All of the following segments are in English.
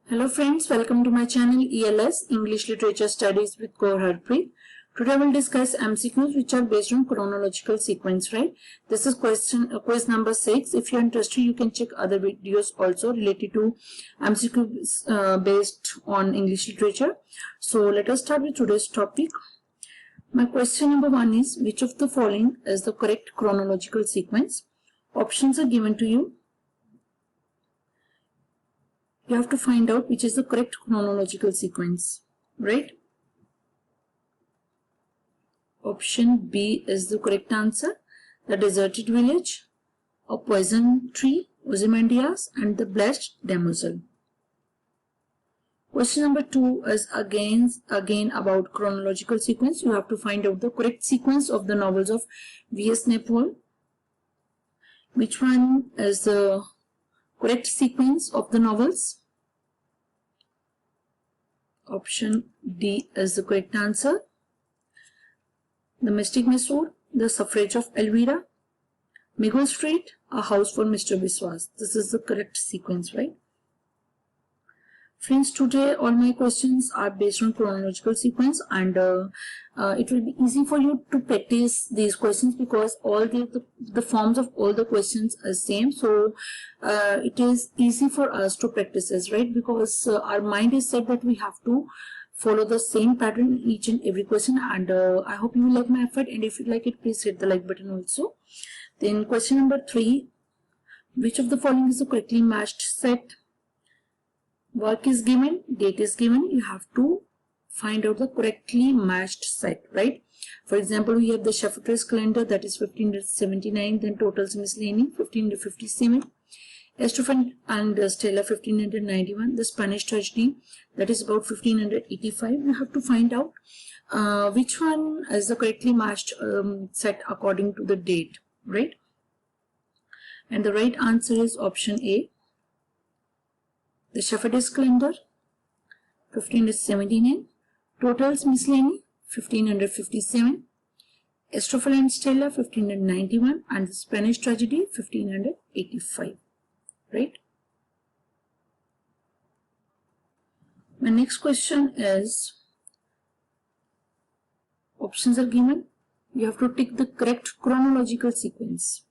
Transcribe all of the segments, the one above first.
Hello friends, welcome to my channel ELS English Literature Studies with Kaur Harpreet. Today I will discuss MCQs which are based on chronological sequence, right? This is quiz number 6. If you're interested, you can check other videos also related to MCQs based on English literature. So let us start with today's topic. My question number 1 is, which of the following is the correct chronological sequence? Options are given to you. You have to find out which is the correct chronological sequence, right? Option B is the correct answer. The Deserted Village, A Poison Tree, Ozymandias, and The Blessed Damozel. Question number 2 is again about chronological sequence. You have to find out the correct sequence of the novels of V.S. Naipaul. Which one is the correct sequence of the novels? Option D is the correct answer. The Mystic Mysore, The Suffrage of Elvira, Meagle Street, A House for Mr. Biswas. This is the correct sequence, right? Friends, today all my questions are based on chronological sequence, and it will be easy for you to practice these questions because all the forms of all the questions are same. So it is easy for us to practice this, right? Because our mind is set that we have to follow the same pattern in each and every question, and I hope you will like my effort, and if you like it, please hit the like button also. Then question number 3, which of the following is the correctly matched set? Work is given, date is given, you have to find out the correctly matched set, right? For example, we have the Shepherdess Calendar, that is 1579, then Totals Miscellany 1557, Estrophan and Stella 1591, the Spanish Tragedy, that is about 1585. You have to find out which one is the correctly matched set according to the date, right? And the right answer is option A. The Shepherdess Calendar 1579, Totals Miscellany 1557, Astrophel and Stella 1591, and the Spanish Tragedy 1585, right? My next question is, options are given. You have to tick the correct chronological sequence.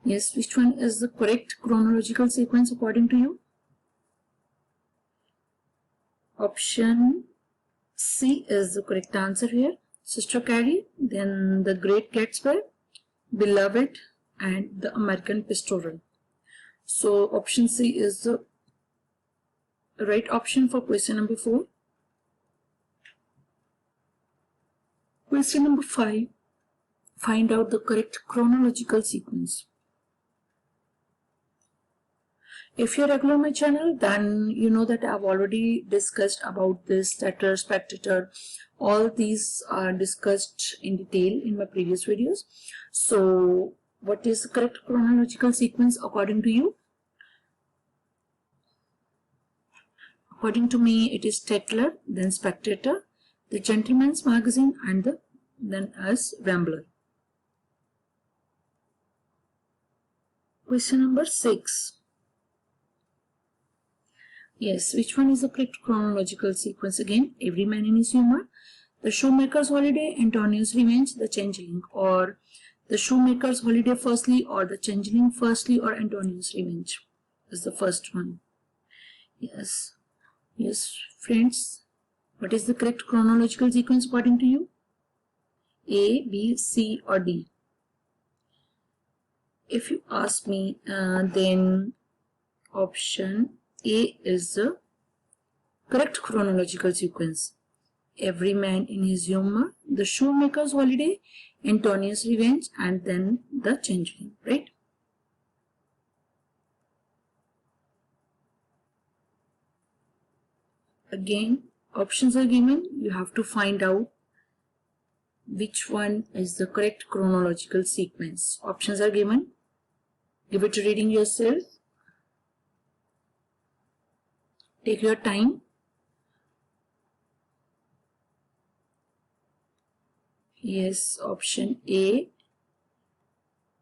Yes, which one is the correct chronological sequence according to you? Option C is the correct answer here. Sister Carrie, then The Great Gatsby, Beloved, and The American Pastoral. So option C is the right option for question number 4. Question number 5. Find out the correct chronological sequence. If you're regular on my channel, then you know that I've already discussed about this, Stator, Spectator. All these are discussed in detail in my previous videos. So what is the correct chronological sequence according to you? According to me, it is Tatler, then Spectator, The Gentleman's Magazine, and then as Rambler. Question number 6. Yes, which one is the correct chronological sequence? Again, Every Man in His Humor, The Shoemaker's Holiday, Antonio's Revenge, The Changeling, or The Shoemaker's Holiday firstly, or The Changeling firstly, or Antonio's Revenge is the first one. Yes, friends, what is the correct chronological sequence according to you? A, B, C, or D? If you ask me, then option A is the correct chronological sequence. Every Man in His Humor, The Shoemaker's Holiday, Antonio's Revenge, and then The Changeling, right? Again, options are given. You have to find out which one is the correct chronological sequence. Options are given. Give it a reading yourself. Take your time. Yes, option A,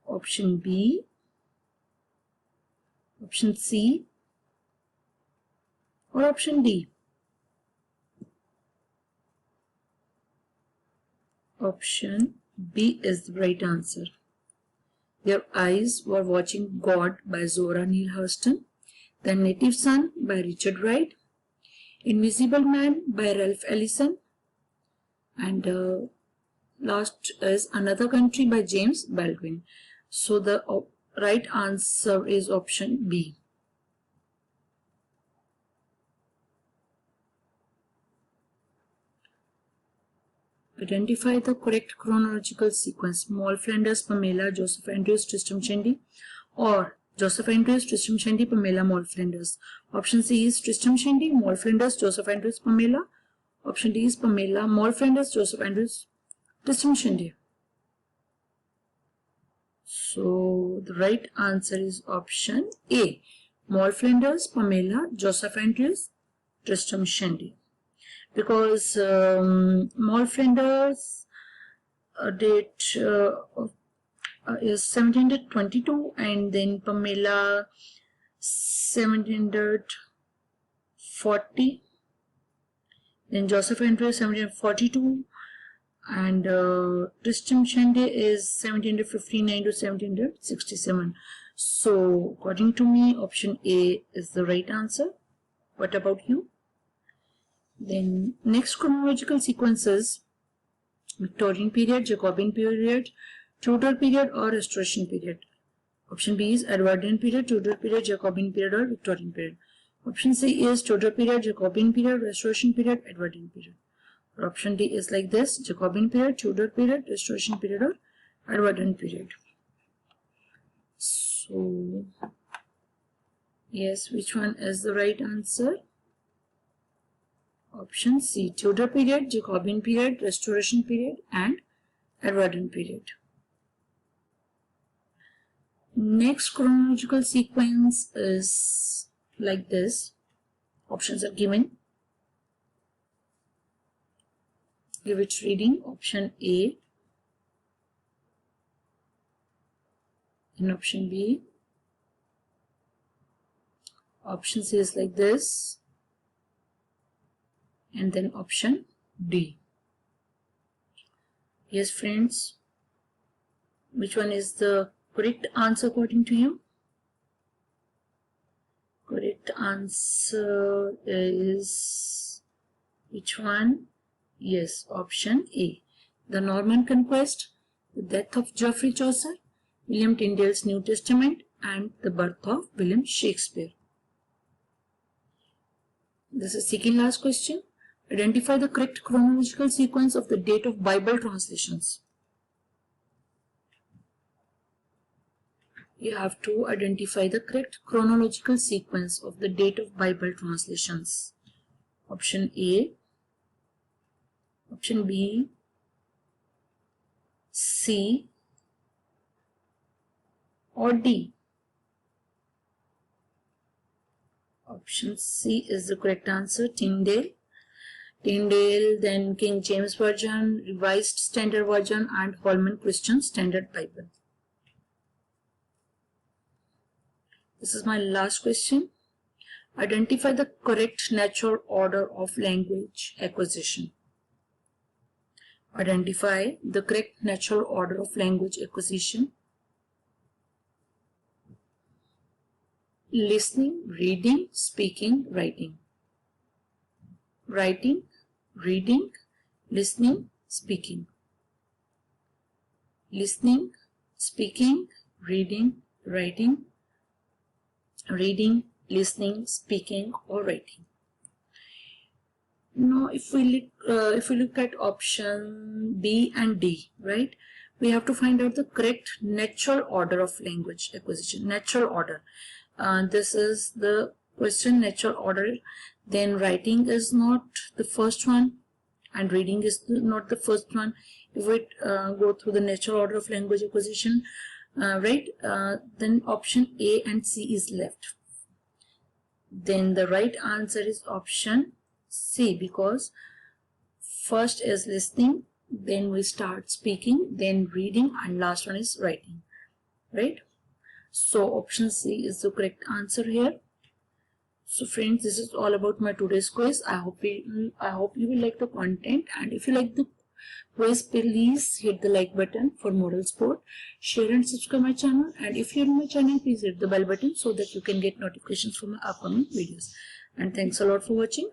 option B, Option C or option D? Option B is the right answer. Their eyes were watching God by Zora Neale Hurston, The Native Son by Richard Wright, Invisible Man by Ralph Ellison, and last is Another Country by James Baldwin. So the right answer is option B. Identify the correct chronological sequence. Moll Flanders, Pamela, Joseph Andrews, Tristram Shandy, or Joseph Andrews, Tristram Shandy, Pamela, Moll Flanders. Option C is Tristram Shandy, Moll Flanders, Joseph Andrews, Pamela. Option D is Pamela, Moll Flanders, Joseph Andrews, Tristram Shandy. So the right answer is option A. Moll Flanders, Pamela, Joseph Andrews, Tristram Shandy. Because Moll Flanders date is 1722, and then Pamela 1740, then Joseph Andrews 1742, and Tristram Shandy is 1759 to 1767. So according to me, option A is the right answer. What about you? Then next chronological sequences: Victorian period, Jacobean period, Tudor period, or Restoration period. Option B is Edwardian period, Tudor period, Jacobean period, or Victorian period. Option C is Tudor period, Jacobean period, Restoration period, Edwardian period. Or option D is like this: Jacobean period, Tudor period, Restoration period, or Edwardian period. So yes, which one is the right answer? Option C, Tudor period, Jacobean period, Restoration period, and Edwardian period. Next chronological sequence is like this. Options are given. Give it reading. Option A and option B. Option C is like this, and then option D. Yes, friends, which one is the correct answer according to you? Correct answer is which one? Yes, option A. The Norman Conquest, the death of Geoffrey Chaucer, William Tyndale's New Testament, and the birth of William Shakespeare. This is second last question. Identify the correct chronological sequence of the date of Bible translations. You have to identify the correct chronological sequence of the date of Bible translations. Option A, option B, C, or D. Option C is the correct answer, Tyndale, then King James Version, Revised Standard Version, and Holman Christian Standard Bible. This is my last question. Identify the correct natural order of language acquisition. Identify the correct natural order of language acquisition. Listening, reading, speaking, writing. Writing, reading, listening, speaking. Listening, speaking, reading, writing. Reading, listening, speaking, or writing. Now, if we look at option B and D, right, we have to find out the correct natural order of language acquisition. Natural order. This is the question, natural order. Then writing is not the first one, and reading is not the first one. If we go through the natural order of language acquisition, right, then option A and C is left. Then the right answer is option C, because first is listening, then we start speaking, then reading, and last one is writing, right? So option C is the correct answer here. So friends, this is all about my today's quiz. I hope you will like the content, and if you like the quiz, please hit the like button for Model Sport, share and subscribe my channel, and if you're in my channel, please hit the bell button so that you can get notifications for my upcoming videos. And thanks a lot for watching.